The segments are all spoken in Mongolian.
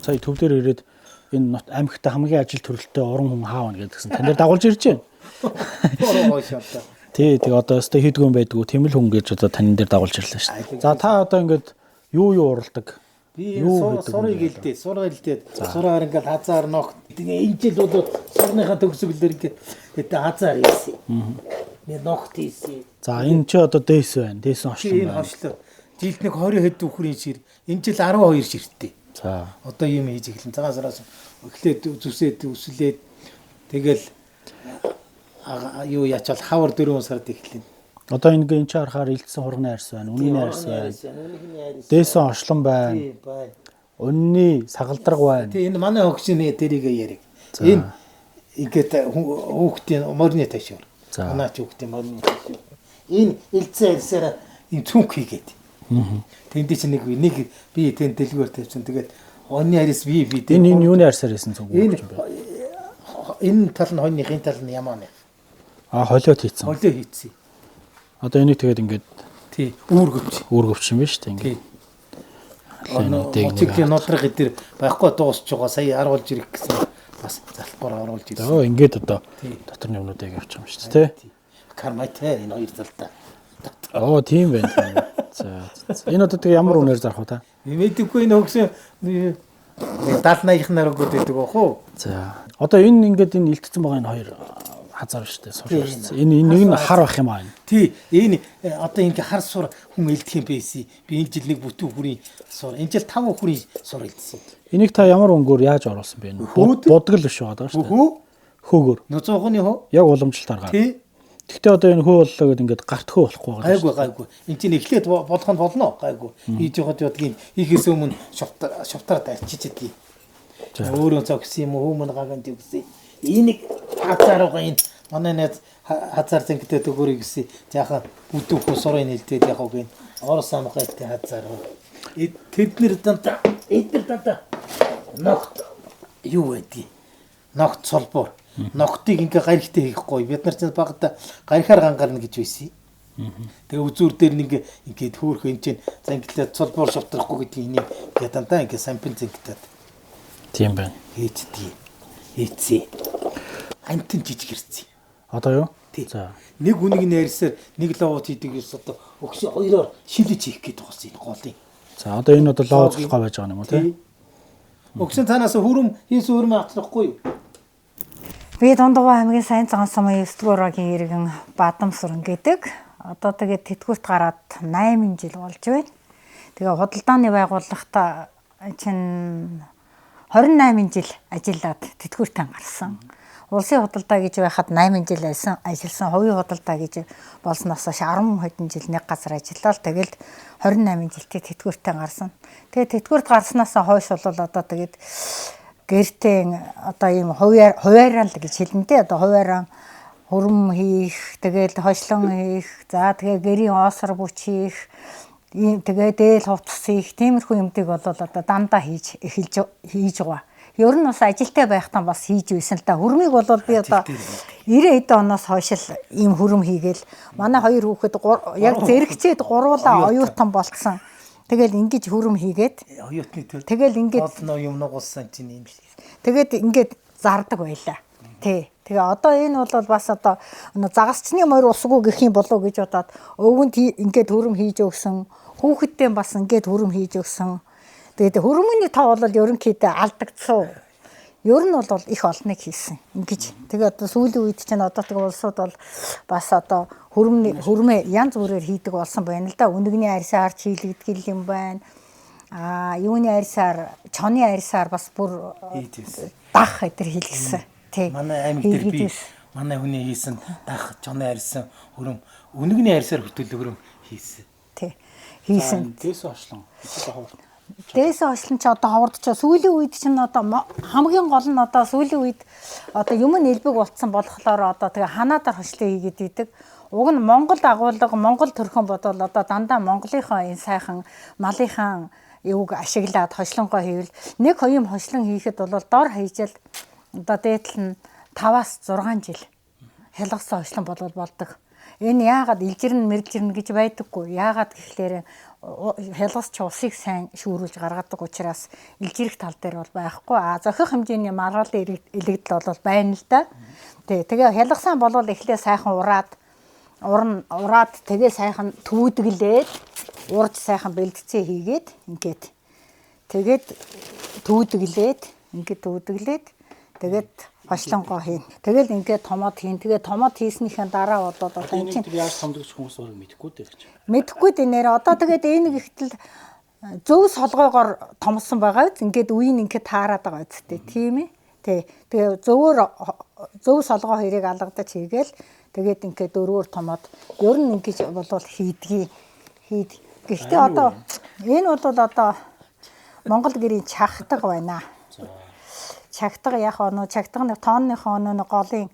Сая төв дээр ирээд энэ амигтай хамгийн ажил төрөлтэй орон хүн хаавна гэдгсэн. Тань дээр дагуулж ирж байна. Тий, тэг одоо өстой хийдгүү юм байдгүй тэмэл хүн гэж одоо тань дээр дагуулж ирлээ шүү дээ. За та одоо ингээд юу уралдаг? Би сурыг хэлдээ, сурыг хэлдээ. Сураар ингээд хазаар ногт. Тэгээ энэ жил бол сурныхаа төгсгөлөөр ингээд хазаар хийсэн. Ми ногт хийсэн. За энэ чи одоо дээс байна. Дээс ошлон байна. Энэ ошлоо. Жилд нэг 20 хэд үхрийн шир. Энэ жил 12 ширтээ. За. Одоо юм хийж эхлэн. Цагаан сараас эхлээд зүсээд өслээд тэгэл юу ячаал хавар 4 сард эхлэн. Одоо энэ чи харахаар илдсэн хурганы арьс байна. Үнийн арьс байна. Дээсэн ошлон байна. Үнний сагалдраг байна. Тий энэ манай хөгшины дэрийг яриг. Энэ ингээд хүүхдийн морины ташуур. Манаач хүүхдийн морины ташуур. Энэ илдсэн арьсаараа энэ цүнх хийгээд. Тэнд чинь нэг би тэнд дэлгүүр тавьсан. Тэгээд онны арьс би энэ юуны арьсаар хийсэн цүнх юм бэ? Энэ тал нь хоньны хин тал нь ямааны. Холиот хийсэн. Холио хийсэн. Одоо энийг тэгээд ингээд тий үүргэвч юм биш үү ингээд. Мотикийн нодрог эдэр байхгүй дуусч байгаа сая харуулж ирэх гэсэн бас залхуур оруулж ирсэн. Оо ингээд одоо доторны юмнуудыг явуучих юм шүү дээ тий. Кармайтай энэ хоёр залтай. Оо тийм байна. За энэ одоо тэгээ ямар үнээр зарах вэ та? Мэдээгүй энэ хөгсөн 70-80-наар өгöd байдаг бох уу? За одоо энэ ингээд энэ илтцсэн байгаа энэ хоёр хазар шүү дээ сур. Энэ нэг нь хар байх юм аа. Тий, энэ одоо ингэ хар сур хүн элдэх юм байсан. Би энэ жил нэг бүтэн хүрийн сур. Энэ жил 5 хүрийн сур элдсэн. Энийг та ямар өнгөөр яаж оруулсан бэ? Будгал биш байгаа даа шүү дээ. Хөөгөр. Нуцуугны хөө? Яг уламжлалт аргаар. Тий. Гэхдээ одоо энэ хөө боллоо гэдээ ингээд гарт хөө болохгүй байгаа. Гайгүй. Энэ чинь эхлээд болох нь болно. Гайгүй. Хийж явахад ядгийн хийхээс өмнө шовтаар дарчиж идэх. Өөрөө цогсон юм уу хүмүүс гаганд өгсөн. Энийг хазааргаа энэ манай нэг хазаар зэнгэтэй өгөөрэй гэсэн. Яхаа бүдүүх сурын хэлдээд яг үг энэ орос амгайтай хазаар. Тэднэр дандаа ногт юу байдгийг. Ногт солбоор. Ногтыг ингээ гаригтай хийхгүй. Бид нар чинь багада гарихаар гангарна гэж байсан. Тэгээ үзүүр дээр ингээд хөөх энэ чинь зэнгэлээд солбоор шавтрахгүй гэдгийг энийг ингээ дандаа ингээ сампин зэнгэтэд. Тийм байна. Хийцээ. Антин жижиг ирсэн. Одоо юу? За. Нэг үнийг нэрсээр нэг ловот хийдэг ус одоо өгш хоёроор шилж хийх гээд байгаа юм голын. За одоо энэ одоо ловот болохгүй байж байгаа юм уу тий? Өгсөн цаанаас хүрм хийсэн хүрм авчихгүй юу? Би Дундгуй аймгийн Сайн цагаан сумын 9-р иргэн Бадам Сүрэн гэдэг. Одоо тэгээд тэтгэврт гараад 8 жил болж байна. Тэгээ худалдааны байгууллагата чинь 28 жил ажиллаад тэтгэвртэн гарсан. Улсын худалдаа гэж байхад 8 жил ажилласан, хувийн худалдаа гэж болсноос хойш 10 хэдэн жил нэг газар ажиллаад тэгэл 28 жилтэй тэтгэвртэн гарсан. Тэгээ тэтгэврт гарснаас хойш бол одоо тэгээд гэртээ одоо ийм хуваараа л гэж хэлнэ. Одоо хуваараа хөрөм хийх, тэгээд хойшлон хийх, за тэгээ гэрийн оосор бүч хийх, тэгээ дээл хувцас хийх, тиймэрхүү юмдыг бол одоо дандаа хийж байгаа. Ер нь бас ажилтай байхдаа бас хийж байсан л да. Хөрмийг бол би одоо 90 эд оноос хойш л ийм хөрөм хийгээл манай хоёр хүүхэд яг зэрэгцээд гуруулаа оюутан болцсон. Тэгэл ингэж хөрөм хийгээд оюутны төл. Тэгэл ингэж олно юм нугуулсан чинь юм шиг. Тэгээд ингэж зардаг байлаа. Тий. Тэгээ одоо энэ бол бас одоо загасчны морь усгүй гэх юм болов гэж бодоод өвгөнд ингэж хөрөм хийж өгсөн. Хүүхэдтэй бас ингэж хөрөм хийж өгсөн. Тэгээд хөрөмний тав бол ерөнхийдөө алдагдсан. Ер нь бол их олныг хийсэн. Ингэж. Тэгээ одоо сүүлийн үед чинь одоо тэгээ улсууд бол бас одоо хөрмөө янз бүрээр хийдэг болсон байна л да. Үнэгний арьсаар чийлэгдэх юм байна. Юуны арьсаар, чоны арьсаар бас бүр дах эдэр хийлгсэн. Тий. Манай аймаг дээр би манай хүний хийсэн дах, чоны арьсан хөрөм, үнэгний арьсаар хөтөлөг хөрөм хийсэн. Тий. Хийсэн. Дээс ошлон. Дээс ошлон ч одоо ховордч сүүлийн үед чинь одоо хамгийн гол нь одоо сүүлийн үед одоо юм нэлбэг болцсон болохоор одоо тэгээ ханаадаар хошлоо хийгээд идэг. Уг нь Монгол агуулга, Монгол төрхөн бодвол одоо дандаа Монголынхоо энэ сайхан малынхаа юуг ашиглаад хошлонгоо хийвэл нэг хоёрын хошлон хийхэд бол дор хаяжэл одоо дээдл нь 5-аас 6 жил хялгасан хошлон болдог. Энэ яагаад илжирнэ мэрэлжирнэ гэж байдаггүй. Яагаад гэхлээр хялгасч усыг сайн шүүрүүлж гаргадаг учраас илжирэх тал дээр бол байхгүй. Зохих хэмжээний маргаалын илэгдэл бол байна л да. Тэгээ хялгасан болвол эхлээ сайхан ураад тэгээ сайхан төвөдөглээд урж сайхан бэлдцээ хийгээд ингээд тэгээд төвөдөглээд тэгээд хошлонгоо хийн. Тэгэл ингээд томод хийн. Тэгээ томод хийснийхэн дараа одоо энэ чинь яаж томдогч хүмүүс өөрөө мэдэхгүй дээ гэж. Мэдэхгүй дээ нэр одоо тэгээд энэ ихтэл зөв солгоогоор томсон байгаа үз. Ингээд үеийн ингээд таарад байгаа үстэй. Тийм ээ. Тэгээ зөв солгоо хоёрыг алгадаж хийгээл тэгээд ингээд дөрвөөр томоод ер нь ингэж болвол хийдгий. Гэхдээ одоо энэ бол одоо Монгол гэрийн чагтаг байна. Чагтаг яг чагтагны тооныхоо голын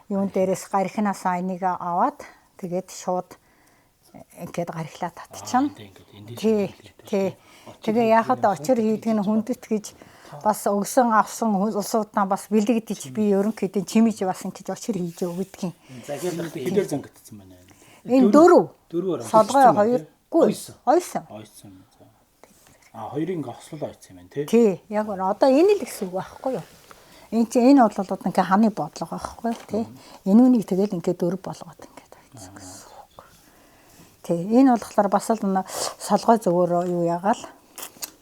юун дээрээс гархинаас энийг аваад тэгээд шууд ингээд гархлаа татчихна. Тий. Тэгээ яхад очир хийдэг нь хүндэт гэж бас өгсөн авсан улсуудаа бас бэлэгдэж би ерөнхийдөө чимэж бас ингэж очир хийж өгдөг юм. Захиалгад хэдээр зангидсан байна. Энэ дөрөв солгой хоёргүй ойсон. Хоёрын гослол ойцсон юм байна тий. Яг одоо энэ л гэсэн үг байхгүй юу? Энэ бол одоо ингээ ханы бодлого байхгүй тий. Энэ үнийг тэгэл ингээ дөрв болгоод ингээ тавьчихсан гэсэн үг. Тий. Энэ болохоор бас л солгой зөвөр юу ягаал.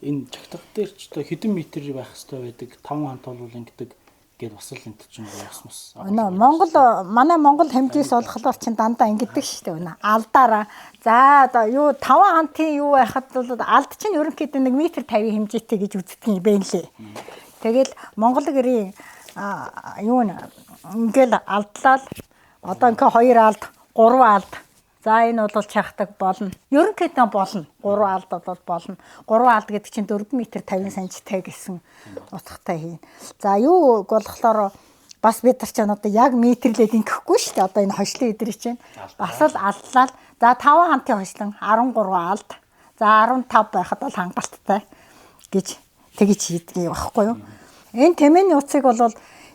Энэ чагтаг дээр ч одоо хэдэн метр байх хэрэгтэй байдаг. 5 хант бол ингэдэг гээд бас л энэ чинь ясмас. Манай Монгол хэмжээс болохоор чинь дандаа ингэдэг шүү дээ. Алдаараа. За одоо юу 5 хантын юу байхад бол алд чинь ерөнхийдөө 1 м 50 хэмжээтэй гэж үздэг юм байна лээ. Тэгэл Монгол гэрийн юу ингээл алдлал одоо ингээ 2 алд, 3 алд. За энэ бол чагтаг болно. Ерөнхийдөө болно. 3 алд бол болно. 3 алд гэдэг чинь 4 м 50 см гэсэн утгатай хийн. За юу болохоор бас бид нар ч одоо яг метрлээд ингэхгүй шүү дээ. Одоо энэ хойшлын идрий чинь бас л алдлал. За 5 хантын хойшлон 13 алд. За 15 байхад бол хангалттай гэж тэгж хийдэг байхгүй юу? Энэ тэмээний уцыг бол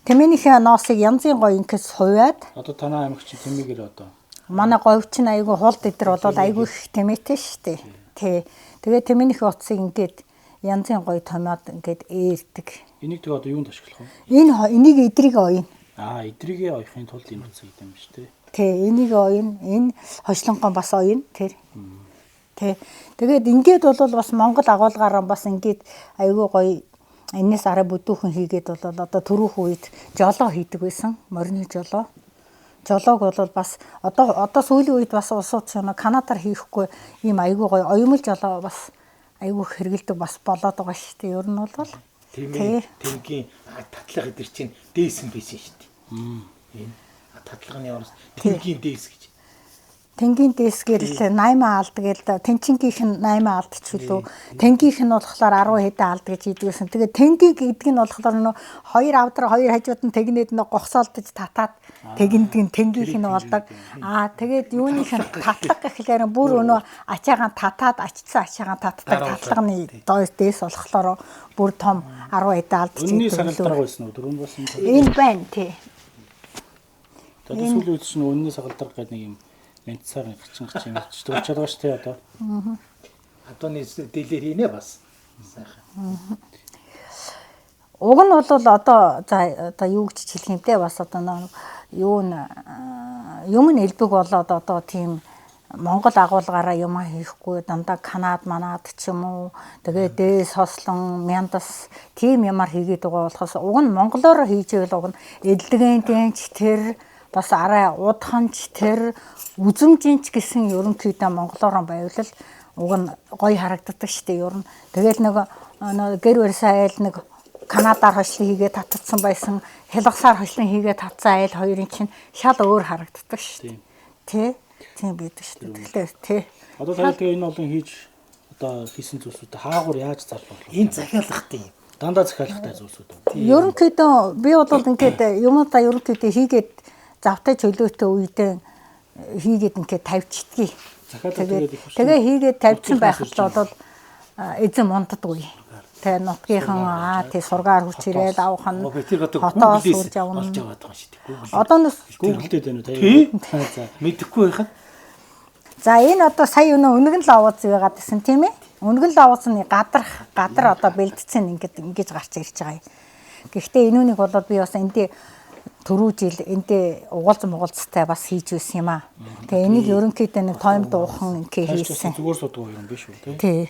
тэмээнийхээ ноосыг янзын гоё ингээс хуваад одоо танай аймаг чи тэмээгээр одоо манай говьч нь айгүй хулд идэр бол айгүй их тэмээтэй шүү дээ. Тий. Тэгээ тэмээнийхээ уцыг ингээд янзын гоё томоод ингээд ээрдэг. Энийг тэгээ одоо юунд ашиглах вэ? Энийг идрийг оёно. Идрийгээ оёхын тулд энэ уцыг гэдэг юм шүү дээ. Тий, энийг оёно. Энэ хойшлонгоо бас оёно. Тэр. Тий. Тэгээд ингээд бол бас Монгол агуулгаараа бас ингээд айгүй гоё энэс арай бүдүүхэн хийгээд бол одоо түрүүх үед жолоо хийдэг байсан. Морины жолоо. Жолоог бол бас одоо сүүлийн үед бас улсууд ч Канадаар хийхгүй ийм айгүй гоё оюмл жолоо бас айгүй хэрэгэлдэг бас болоод байгаа шүү дээ. Ер нь бол тийм тэнгийн татлага идэр чинь дээсэн байсан шүү дээ. Энэ татлагын орос тэнгийн дээс гэж. Тэнгийн дээс гээл 80 алд гээл тэнчингийнх нь 80 алд ч үлээ. Тэнгийнх нь болохоор 10 хэдэн алд гэж хийдгсэн. Тэгээ тэнгийг гэдэг нь болохоор нөө хоёр авдар хоёр хажууд нь тэгнээд нөө гогсоолдож татаад тэгндэг тэнгийнх нь болдог. Тэгээд юуных нь татлаг гэхлээр бүр өнөө ачаагаан татаад ачцсан ачаагаан татдаг татлагны дээс болохоор бүр том 10 хэдэн алд ч үнний сагалдар байсан уу? Дөрөв болсон. Энэ байна тий. Одоо сүүлийн үед чинь үнний сагалдар гэдэг нэг юм Мэнцаар гарчин юм ч төвчээд байгаа шүү дээ одоо. Адууны дээлэр хийнэ бас. Сайхан. Уг нь бол одоо за юу гэж хэлэх юм те бас одоо юм нэлбэг болоод одоо тийм Монгол агуулгаараа юм хийхгүй дандаа Канад манад ч юм уу тэгээ дээс хослон мяндас тийм юмар хийгээд байгаа болохоос уг нь монголоор хийж байвал уг нь эдлэгэнтэнч тэр бас арай удаханч тэр үзэмжинч гэсэн ерөнхийдөө монголоор байвал уг нь гоё харагддаг шүү дээ ер нь. Тэгэл нэг гэр барьсан айл нэг Канадаар хослон хийгээд татцсан байсан хялгасаар хослон хийгээд татсан айл хоёрын чинь шал өөр харагддаг шүү дээ. Тийм байдаг шүү дээ. Тэгэхээр тий. Одоо тэгээ энэ олон хийж одоо хийсэн зүйлсүүд хаагур яаж зарлах вэ? Энэ захиалгатай юм. Дандаа захиалгатай зүйлсүүд. Ерөнхийдөө би бол ингээд юмудаа ерөнхийдөө хийгээд завтай чөлөөтэй үедээ хийгээд ингээд тавьчихдгийг. Тэгээ хийгээд тавьсан байхад бол эзэн мунддаггүй. Тэгээ нутгийнхан тий сургаар хүч ирээд авах нь хотоо суулж явна. Болж аваад байгаа шүү дээ. Одоо Google-тэй байна уу? Тий. За мэдэхгүй байхад За энэ одоо сая өнөг нь л овооз байгаад гэсэн тийм ээ. Өнөг нь л овоозны гадар одоо бэлдсэн ингэж гарч ирж байгаа юм. Гэхдээ энүүнийг бол би бас эндээ түрүү жил эндээ угалзтай бас хийж байсан юм аа. Тэгээ энийг ерөнхийдөө нэг тойм дуухан ингээ хийсэн. Зүгээр судгүй юм биш үү тий.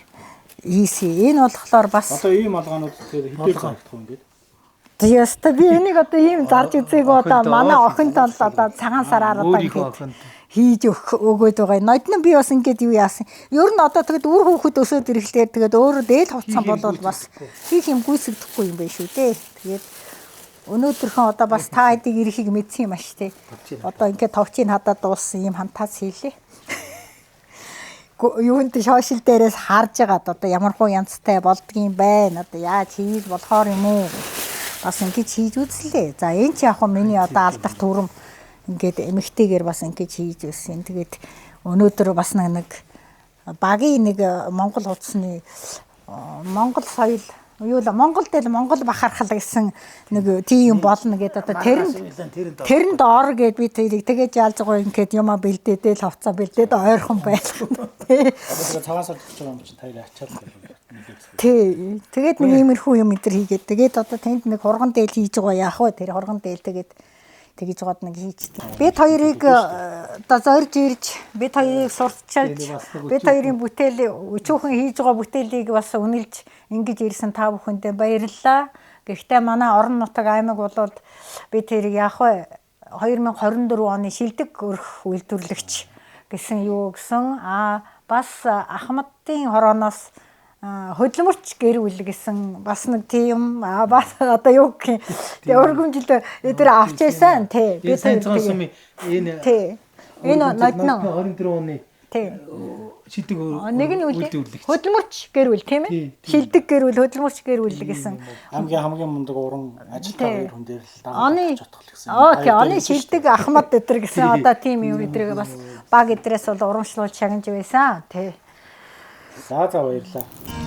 Ийсэн. Энэ болохоор бас одоо ийм алгаанууд тэгэхээр хэдээр гаргах юм бэ? Яста би энийг одоо ийм зарж үзээг одоо манай охинд бол одоо цагаан сараар одоо хийж өгөөд байгаа. Нодны би бас ингээд юу яасан. Ер нь одоо тэгэд үр хүүхэд өсөөд ирэхлээр тэгэд өөрөө дээл хувцсан болвол бас хийх юм гүйцэгдэхгүй юм байна шүү дээ. Тэгээд өнөөдөрхөн одоо бас та хэдийг ирэхийг мэдсэн юм ааш тий. Одоо ингээд товчийг хадаад дууссан юм хантаас хийлээ. Юунд шоошил дээрээс харж байгаад одоо ямархуу янзтай болдгийм байна. Одоо яаж хийж болохоор юм уу? Бас ингэж хийж үзлээ. За энэ чи яг хөө миний одоо алдарт түрэм ингээд эмэгтэйгээр бас ингэж хийж байсан. Тэгээд өнөөдөр бас нэг багийн нэг Монгол хуудасны Монгол соёл юу л Монгол дээр Монгол бахархал гэсэн нэг тийм болно гэдэг одоо тэрэнд ор гэд би тэгээд яалж байгаа юм гээд юма бэлдээдэл хувцаа бэлдээд ойрхон байлгүй тий. Одоо цагаан сар төгсөж байгаа юм чинь таяр ачаал байна. Тий. Тэгээд нэг иймэрхүү юм энэ хийгээд тэгээд одоо тэнд нэг хурган дээл хийж байгаа яах вэ? Тэр хурган дээл тэгээд тэгж жоод нэг хийчихсэн. Бид хоёрыг одоо зорж ирж бид хоёрыг сурталчилж бид хоёрын бүтээл өчүүхэн хийж байгаа бүтээлийг бас үнэлж ингэж ирсэн та бүхэндээ баярлалаа. Гэхдээ манай орон нутаг аймаг бол бид тэрийг яах вэ? 2024 оны шилдэг өрх үйлдвэрлэгч гэсэн юу гэсэн бас Ахмадын хорооноос хөдөлмөрч гэр бүл гэсэн бас нэг тийм бас одоо юу гэх юм. Тэгээ өргөмжилөө эдгээр авч яасан тий. Би сайн сонссон энэ энэ нодно 24 оны тий. шилдэг нэг нь хөдөлмөрч гэр бүл тийм ээ. Шилдэг гэр бүл хөдөлмөрч гэр бүл гэсэн. Хамгийн мундаг уран ажилтны хүн дээр л оны оны шилдэг Ахмад эдэр гэсэн одоо тийм юм эдрийг бас баг эдрээс бол урамшлуулж шагнаж байсан тий. За баярлалаа.